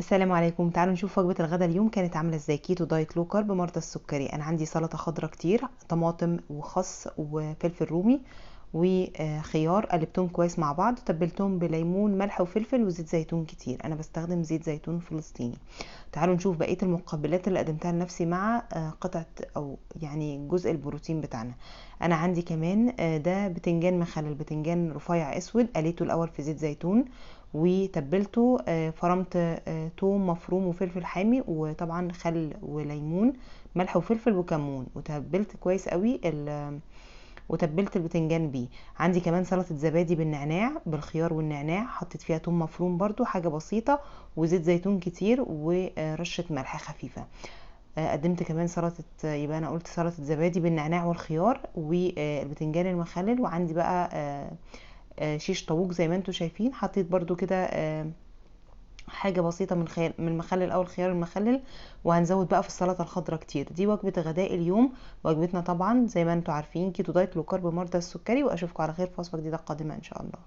السلام عليكم. تعالوا نشوف وجبة الغدا اليوم كانت عاملة ازاي. كيتو دايت لو كارب مرضى السكري. انا عندي سلطة خضراء كتير، طماطم وخس وفلفل رومي وخيار، قلبتهم كويس مع بعض وتبلتهم بليمون ملح وفلفل وزيت زيتون كتير. انا بستخدم زيت زيتون فلسطيني. تعالوا نشوف بقية المقبلات اللي قدمتها لنفسي مع قطعة او يعني جزء البروتين بتاعنا. انا عندي كمان ده بتنجان مخلل، بتنجان رفيع اسود، قليته الاول في زيت زيتون وتبلته، فرمت توم مفروم وفلفل حامي وطبعا خل وليمون، ملح وفلفل وكمون، وتبلت كويس قوي وتبلت البتنجان بيه. عندي كمان سلطة زبادي بالنعناع، بالخيار والنعناع، حطيت فيها توم مفروم برضو، حاجة بسيطة، وزيت زيتون كتير ورشة ملح خفيفة. قدمت كمان سلطة، يبقى انا قلت سلطة زبادي بالنعناع والخيار والبتنجان المخلل. وعندي بقى شيش طاووق زي ما انتم شايفين، حطيت برضو كده حاجة بسيطة من المخلل او الخيار المخلل. وهنزود بقى في السلطة الخضراء كتير. دي وجبة غداء اليوم. وجبتنا طبعا زي ما انتم عارفين كيتو دايت لو كارب مرضى السكري، واشوفكم على خير في وصفة جديدة قادمة ان شاء الله.